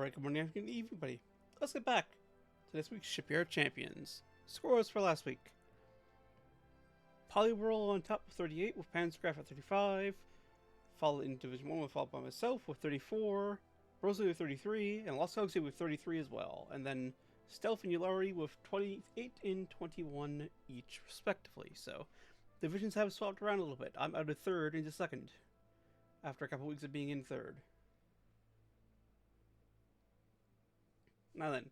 Alright, good morning, afternoon, evening, buddy. Let's get back to this week's Shipyard Champions. Scores for last week. Polyworld on top with 38, with Panzercraft at 35. Followed in Division 1 with followed by myself with 34. Rosalie with 33, and Lost Galaxy with 33 as well. And then Stealth and Yulari with 28 and 21 each, respectively. So, divisions have swapped around a little bit. I'm out of third into second, after a couple weeks of being in third. Now then,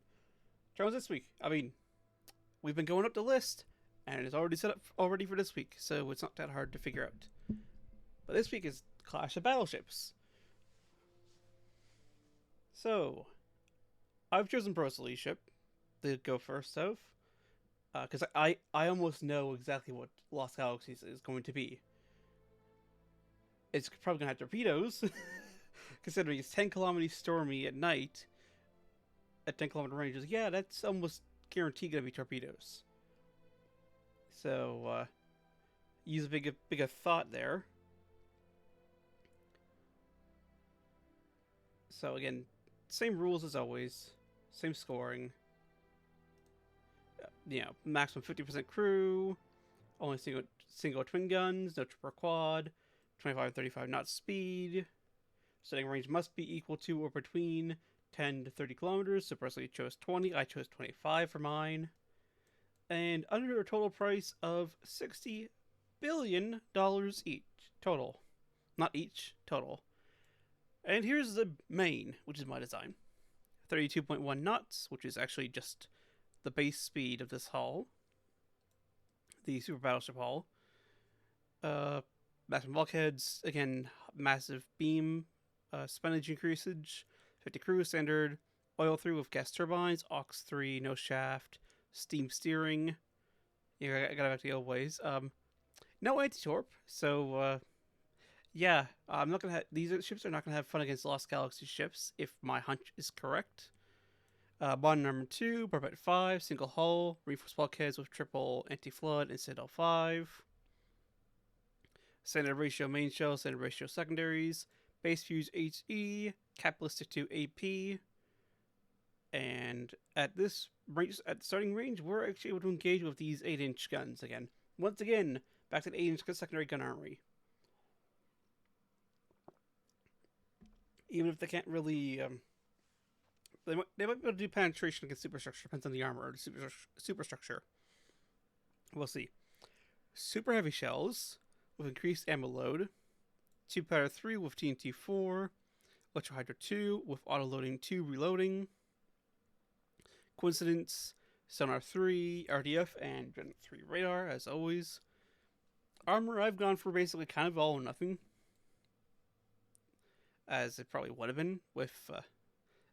terms this week. I mean, we've been going up the list, and it's already set up already for this week, so it's not that hard to figure out. But this week is Clash of Battleships. So, I've chosen Rosalie's ship to go first of, because I almost know exactly what Lost Galaxies is going to be. It's probably going to have torpedoes, considering it's 10 kilometers stormy at night. At 10-kilometer ranges, yeah, that's almost guaranteed going to be torpedoes. So, use a bigger thought there. So again, same rules as always, same scoring. You know, maximum 50% crew, only single twin guns, no triple quad, 25 35 knots speed. Setting range must be equal to or between 10 to 30 kilometers, so personally chose 20, I chose 25 for mine. And under a total price of $60 billion each, total. Not each, total. And here's the Maine, which is my design. 32.1 knots, which is actually just the base speed of this hull. The Super Battleship hull. Massive bulkheads, again, massive beam, spannage increasage. 50 crew standard, oil through with gas turbines, aux 3, no shaft, steam steering. Yeah, I got it back to the old ways. No anti-torp, so yeah, I'm not gonna have these ships are not gonna have fun against Lost Galaxy ships if my hunch is correct. Bond number 2, Barbette 5, single hull, reinforced bulkheads with triple anti-flood and Citadel 5. Standard ratio main shell, standard ratio secondaries. Base fuse HE, cap ballistic to AP, and at this range, at the starting range, we're actually able to engage with these 8-inch guns again. Once again, back to the 8-inch secondary gun armory. Even if they can't really, they might be able to do penetration against superstructure, depends on the armor or the superstructure. We'll see. Super heavy shells with increased ammo load. Tube Powder 3 with TNT 4, Electro Hydra 2 with Auto Loading 2 reloading, Coincidence, Sonar 3, RDF, and Dreadnought 3 radar, as always. Armor, I've gone for basically kind of all or nothing, as it probably would have been with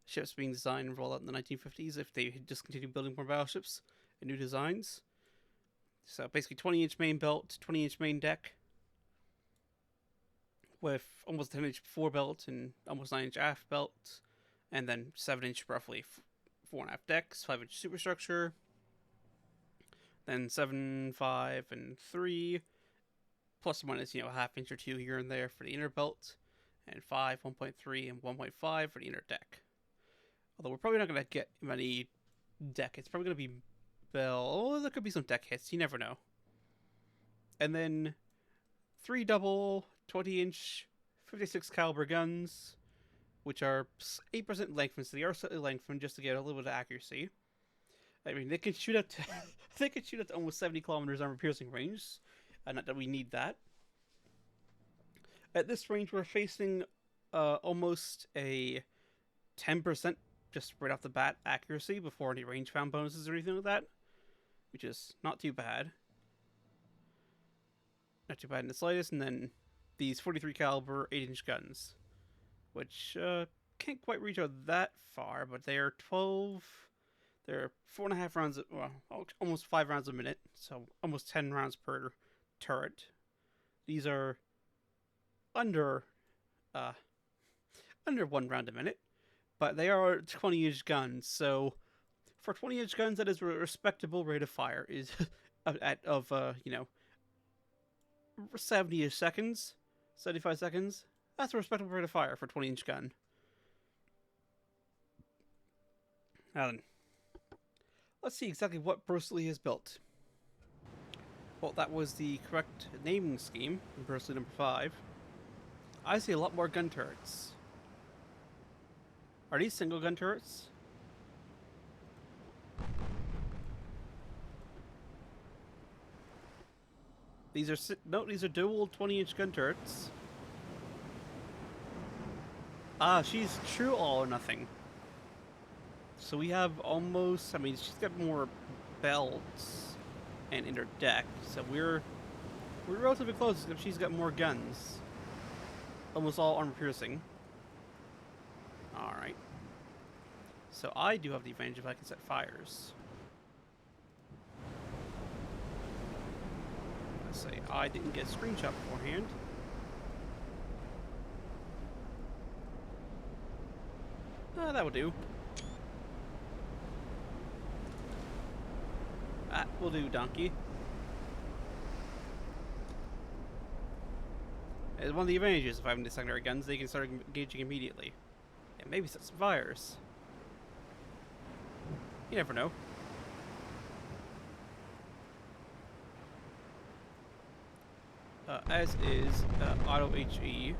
ships being designed and rolled out in the 1950s if they had just continued building more battleships and new designs. So basically 20-inch main belt, 20-inch main deck, with almost 10-inch fore belt and almost 9-inch aft belt, and then 7-inch roughly fore and aft decks, 5-inch superstructure, then 7, 5, and 3, plus or minus, a half inch or two here and there for the inner belt, and 5, 1.3, and 1.5 for the inner deck. Although we're probably not going to get many deck, it's probably going to be bell, there could be some deck hits, you never know. And then 3 double 20-inch 56 caliber guns, which are 8% lengthened, so they are slightly lengthened just to get a little bit of accuracy. I mean, they can shoot up to they can shoot up to almost 70 kilometers armor piercing range. Not that we need that. At this range, we're facing almost a 10% just right off the bat accuracy before any range found bonuses or anything like that, which is not too bad. Not too bad in the slightest. And then these 43 caliber 8-inch guns, which can't quite reach out that far, but they're 4.5 rounds, well, almost 5 rounds a minute, so almost 10 rounds per turret. These are under 1 round a minute, but they are 20-inch guns, so for 20-inch guns, that is a respectable rate of fire, is of 70-ish seconds, 75 seconds. That's a respectable rate of fire for a 20-inch gun. Now then, let's see exactly what Bruce Lee has built. Well, that was the correct naming scheme in Bruce Lee number 5. I see a lot more gun turrets. Are these single gun turrets? These are no, these are dual 20-inch gun turrets. Ah, she's true all or nothing. So we have almost, I mean, she's got more belts and in her deck, so we're relatively close if she's got more guns. Almost all armor piercing. Alright. So I do have the advantage if I can set fires. Let's say I didn't get a screenshot beforehand. That will do. That will do, donkey. As one of the advantages of having the secondary guns, they can start engaging immediately. And maybe set some fires. You never know. As is auto HE.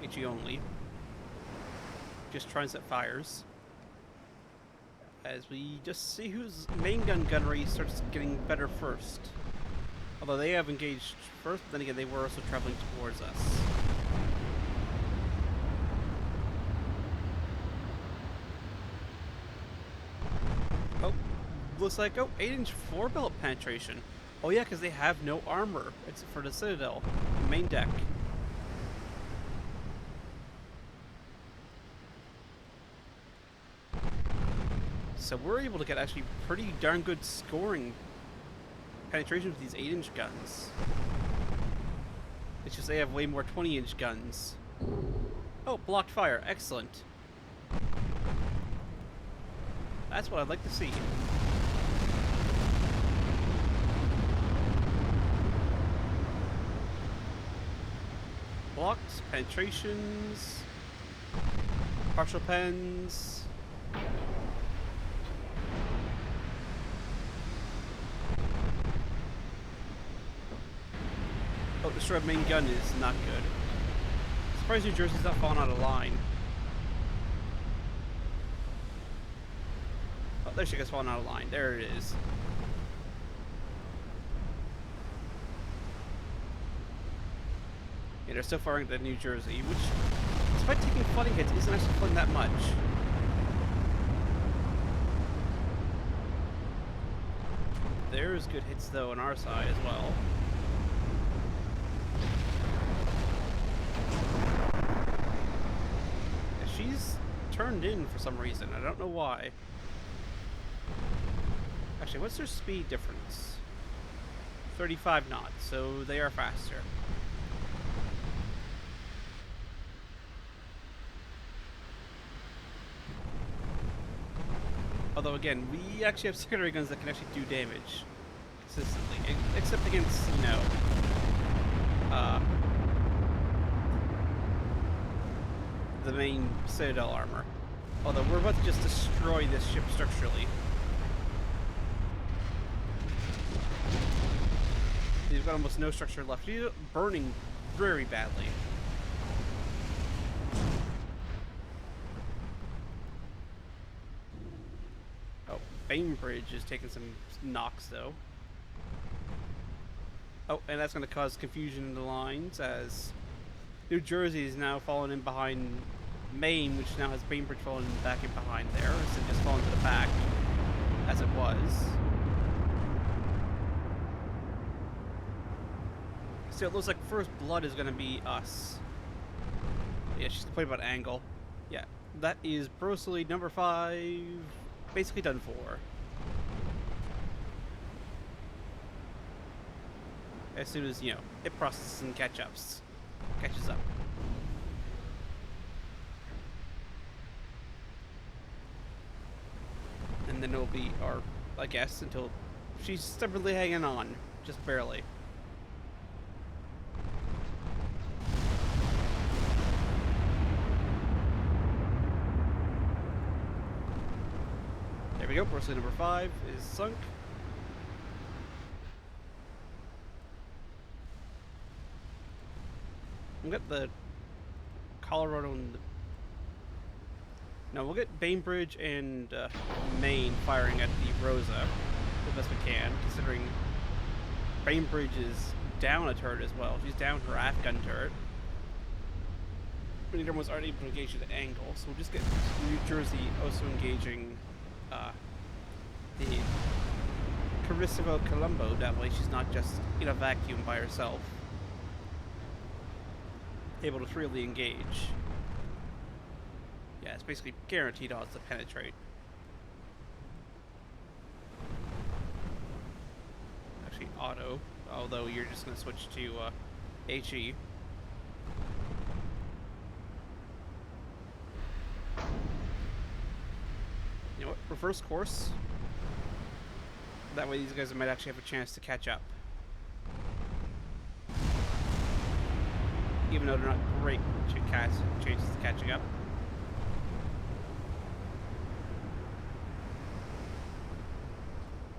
HE only. Just try and set fires. As we just see whose main gunnery starts getting better first. Although they have engaged first, but then again they were also traveling towards us. Oh, looks like, 8-inch 4-belt penetration. Oh yeah, because they have no armor. It's for the Citadel, the main deck. So we're able to get actually pretty darn good scoring penetration with these 8-inch guns. It's just they have way more 20-inch guns. Oh, blocked fire. Excellent. That's what I'd like to see. Blocked, penetrations, partial pens. Oh, destroyed main gun is not good. Surprised New Jersey's not falling out of line. Oh, there she gets falling out of line. There it is. Yeah, they're still firing at New Jersey, which, despite taking flooding hits, isn't actually flooding that much. There's good hits, though, on our side as well. She's turned in for some reason. I don't know why. Actually, what's their speed difference? 35 knots, so they are faster. Although, again, we actually have secondary guns that can actually do damage consistently. Except against, you know, the main Citadel armor. Although we're about to just destroy this ship structurally. They've got almost no structure left. They're burning very badly. Oh, Bainbridge is taking some knocks though. Oh, and that's going to cause confusion in the lines as New Jersey is now falling in behind Maine, which now has Bainbridge falling back in behind there, instead of just falling to the back, as it was. So it looks like first blood is going to be us. Yeah, she's complaining about angle. Yeah, that is Bruce Lee number 5, basically done for. As soon as, you know, it processes and catches up. And then it'll be our, I guess, until she's stubbornly hanging on, just barely. There we go. Parcel number 5 is sunk. We'll get the Colorado and the... No, we'll get Bainbridge and Maine firing at the Rosa the best we can, considering Bainbridge is down a turret as well. She's down her aft gun turret. But was already able to engage at the angle, so we'll just get New Jersey also engaging the Carissimo Colombo. That way she's not just in a vacuum by herself, able to freely engage. Yeah, it's basically guaranteed odds to penetrate. Actually, auto, although you're just going to switch to HE. You know what? Reverse course. That way these guys might actually have a chance to catch up. Even though they're not great chances to catching up.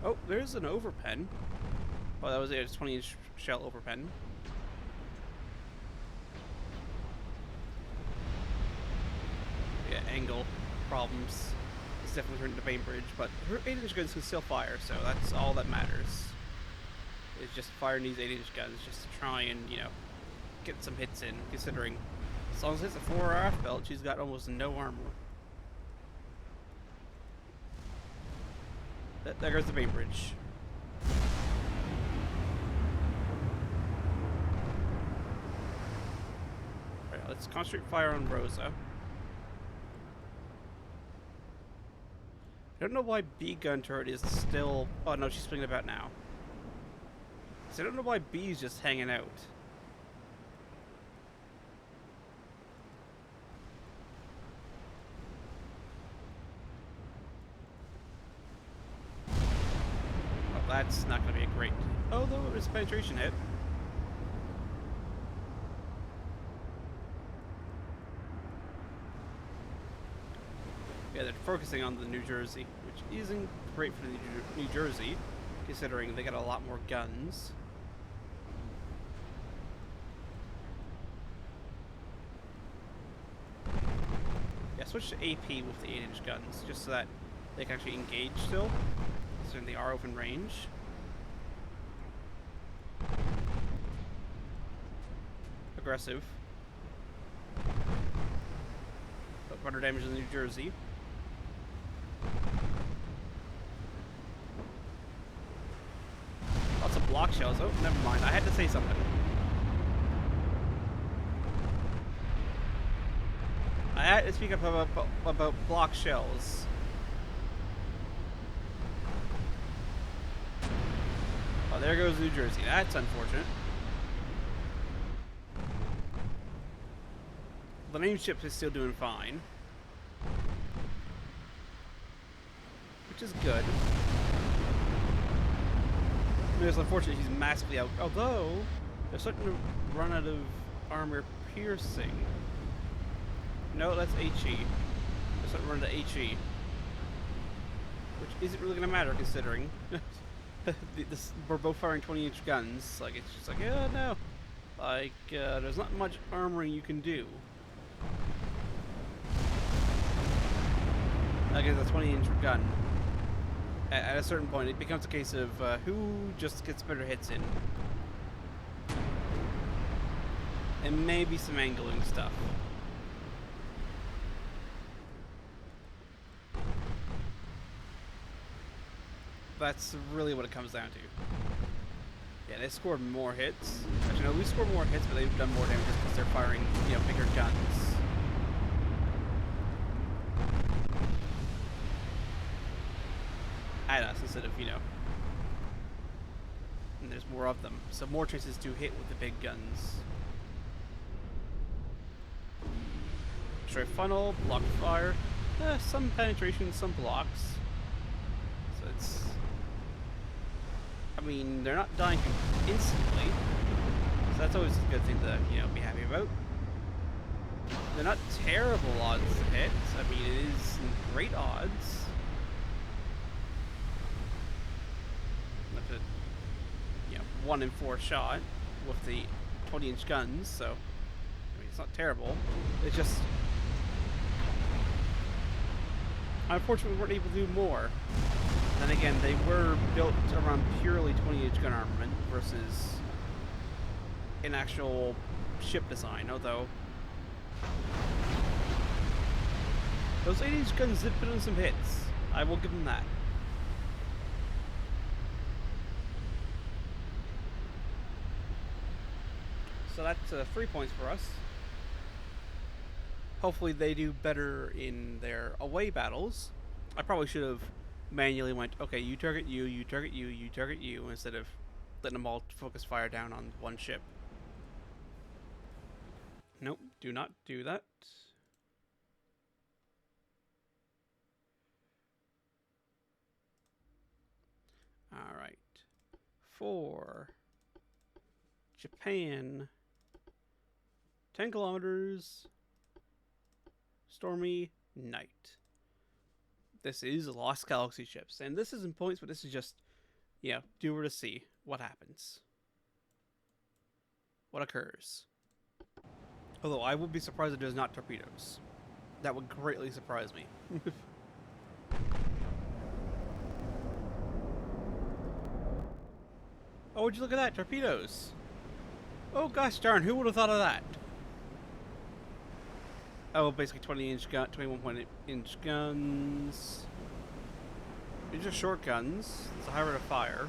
Oh, there's an overpen. Oh, that was a 20-inch shell overpen. Yeah, angle problems. It's definitely hurting the Bainbridge, but her 8-inch guns can still fire, so that's all that matters. Is just firing these 8-inch guns just to try and, you know, get some hits in, considering as long as it's a 4 aft belt, she's got almost no armor. There goes the Bainbridge. Alright, let's concentrate fire on Rosa. I don't know why B gun turret is still... Oh no, she's swinging about now. So I don't know why B is just hanging out. That's not going to be a great... Although it was a penetration hit. Yeah, they're focusing on the New Jersey, which isn't great for the New Jersey, considering they got a lot more guns. Yeah, switch to AP with the 8-inch guns, just so that they can actually engage still. So they are open range. Aggressive. But better damage than New Jersey. Lots of block shells. Oh, never mind. I had to say something. I had to speak up about block shells. Oh, there goes New Jersey. That's unfortunate. The main ship is still doing fine, which is good. I mean, it's unfortunate he's massively out. Although they're starting to run out of armor piercing. No, that's HE. They're starting to run to HE, which isn't really going to matter considering. We're both firing 20-inch guns. Like, it's just like, yeah, no. Like, there's not much armoring you can do. Against a 20-inch gun. At a certain point, it becomes a case of who just gets better hits in. And maybe some angling stuff. That's really what it comes down to. Yeah, they scored more hits. Actually, no, we scored more hits, but they've done more damage because they're firing, you know, bigger guns. At us instead of, you know. And there's more of them, so more chances to hit with the big guns. Destroy funnel, block fire. Some penetration, some blocks. So it's... I mean, they're not dying instantly, so that's always a good thing to, you know, be happy about. They're not terrible odds to hit. I mean, it is great odds. 1 in 4 shot with the 20-inch guns, so I mean, it's not terrible. It's just unfortunately we weren't able to do more. Then again, they were built around purely 20-inch gun armament versus an actual ship design, although those 8-inch guns did put in some hits. I will give them that. So that's 3 points for us. Hopefully they do better in their away battles. I probably should have manually went, okay, you target you, you target you, you target you, instead of letting them all focus fire down on one ship. Nope, do not do that. Alright. For Japan, 10 kilometers, stormy night. This is Lost Galaxy ships, and this isn't points, but this is just, you know, do or to see what happens. What occurs. Although I would be surprised if there's not torpedoes. That would greatly surprise me. Oh, would you look at that? Torpedoes! Oh gosh darn, who would have thought of that? Oh, basically 20-inch gun, 21-inch guns. These are short guns. It's a high rate of fire.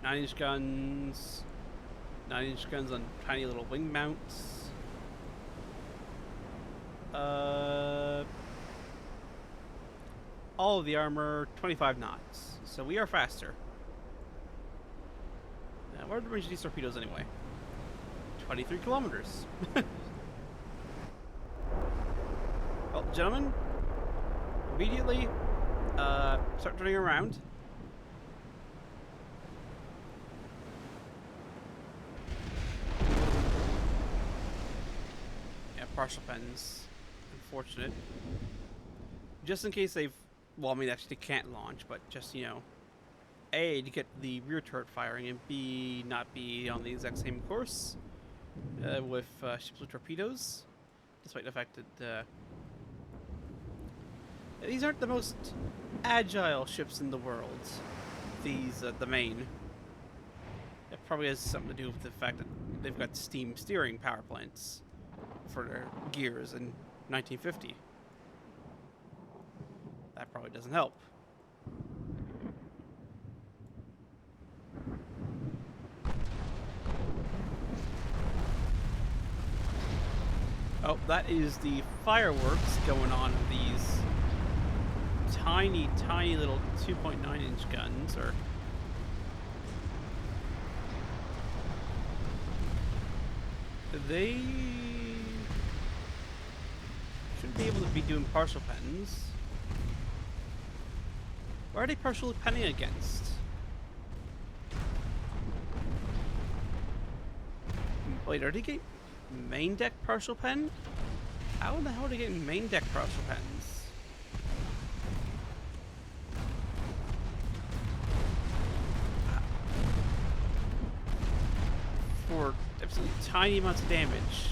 9-inch guns. 9-inch guns on tiny little wing mounts. All of the armor, 25 knots. So we are faster. What are the range of these torpedoes anyway? 23 kilometers. Well, gentlemen, immediately start turning around. Yeah, partial pens. Unfortunate. Just in case they've... Well, I mean, actually they can't launch, but just, you know... A, to get the rear turret firing, and B, not be on the exact same course with ships with torpedoes, despite the fact that these aren't the most agile ships in the world. These, the Maine. It probably has something to do with the fact that they've got steam steering power plants for their gears in 1950. That probably doesn't help. Oh, that is the fireworks going on with these tiny, tiny little 2.9-inch guns, or... They should be able to be doing partial pens. What are they partially penning against? Wait, are they getting main deck partial pen? How in the hell are they getting main deck partial pens? For absolutely tiny amounts of damage.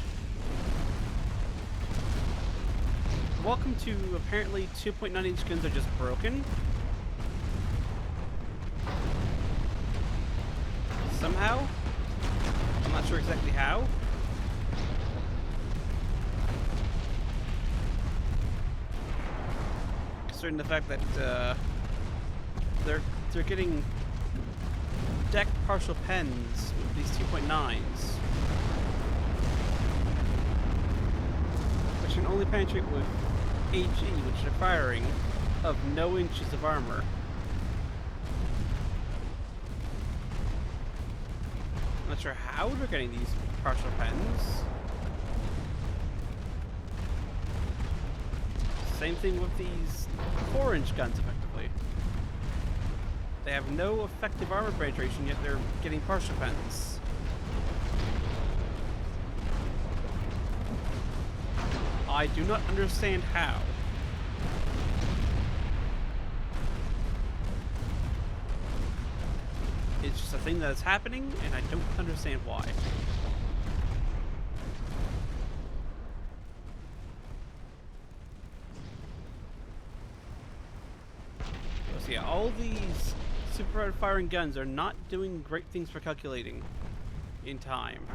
Welcome to apparently 2.9-inch guns are just broken. Somehow. I'm not sure exactly how. Considering the fact that they're getting deck partial pens with these 2.9s, which can only penetrate with HE, which are firing of no inches of armor. I'm not sure how they're getting these partial pens. Same thing with these 4-inch guns, effectively. They have no effective armor penetration, yet they're getting partial pens. I do not understand how. It's just a thing that is happening, and I don't understand why. So yeah, all these super firing guns are not doing great things for calculating in time.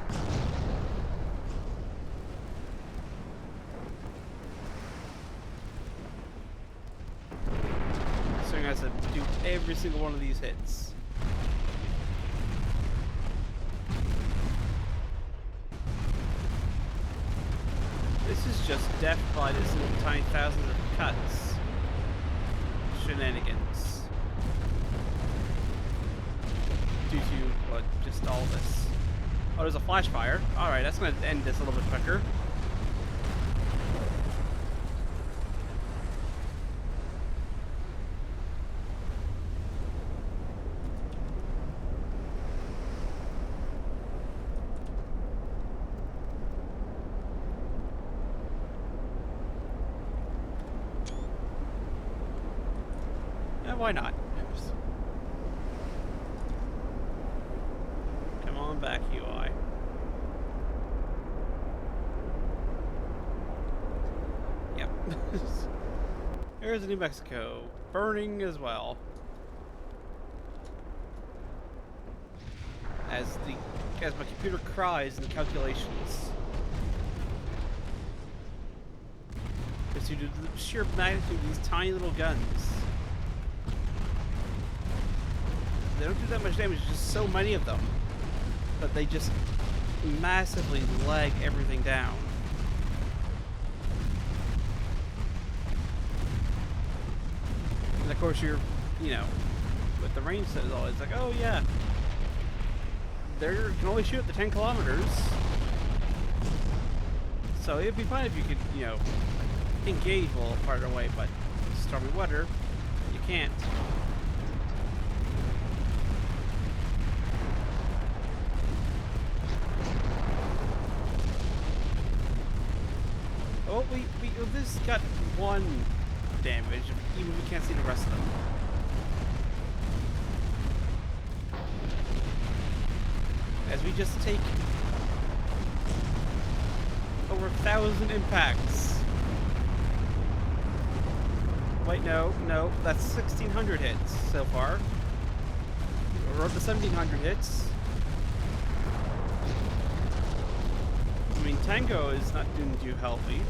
So you guys have to do every single one of these hits. This is just death by this little tiny thousands of cuts. Shenanigans. Due to, what, just all this. Oh, there's a flash fire. Alright, that's gonna end this a little bit quicker. Why not? Come on back, UI. Yep. Here's New Mexico. Burning as well. As my computer cries in the calculations. It's due to the sheer magnitude of these tiny little guns. They don't do that much damage, just so many of them. But they just massively lag everything down. And of course you're, you know, with the range set is always like, oh yeah, they can only shoot up to 10 kilometers. So it'd be fine if you could, you know, engage a little farther away, but stormy weather, you can't. Oh, this got one damage, even if we can't see the rest of them. As we just take over 1,000 impacts. Wait, no, that's 1,600 hits so far. We're up to 1,700 hits. I mean, Tango is not doing too healthy.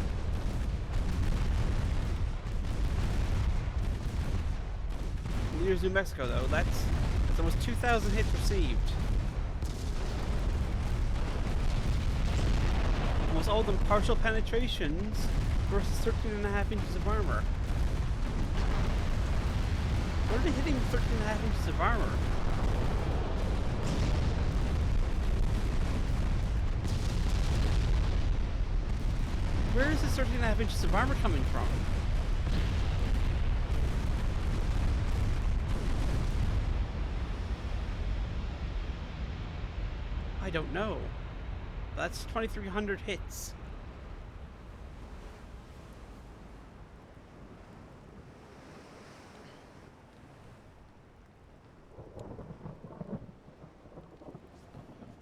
Here's New Mexico, though. That's almost 2,000 hits received. Almost all of them partial penetrations versus 13.5 inches of armor. What are they hitting 13.5 inches of armor? Where is this 13.5 inches of armor coming from? I don't know. That's 2,300 hits.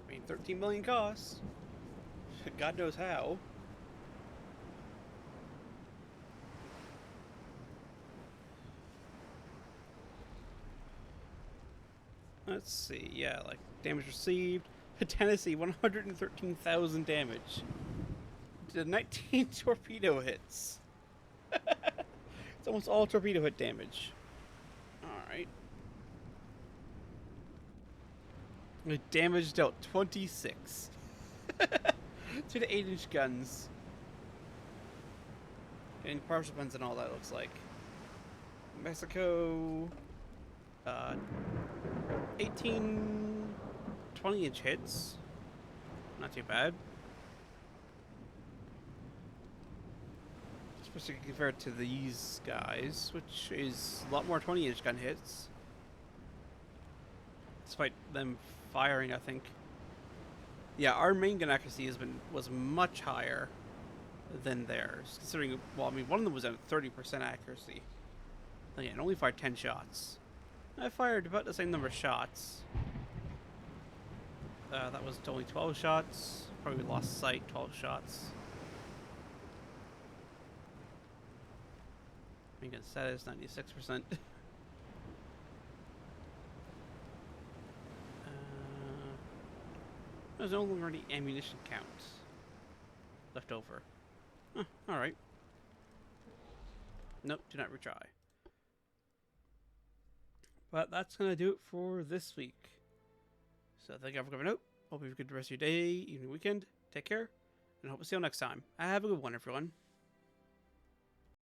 I mean, 13 million costs. God knows how. Let's see, yeah, like damage received. Tennessee, 113,000 damage. Did 19 torpedo hits. It's almost all torpedo hit damage. Alright. Damage dealt 26. To the 8-inch guns. And partial guns and all that looks like. Mexico. 18... 20-inch hits. Not too bad. Especially compared to these guys, which is a lot more 20-inch gun hits. Despite them firing, I think. Yeah, our main gun accuracy was much higher than theirs. Considering, well, I mean, one of them was at 30% accuracy. Again, only fired 10 shots. I fired about the same number of shots. That was only 12 shots. Probably lost sight, 12 shots. Main status, 96%. There's no longer any ammunition count left over. Huh, alright. Nope, do not retry. But that's going to do it for this week. So thank you all for coming out. Hope you have a good rest of your day, evening, weekend. Take care, and I hope to see you all next time. Have a good one, everyone.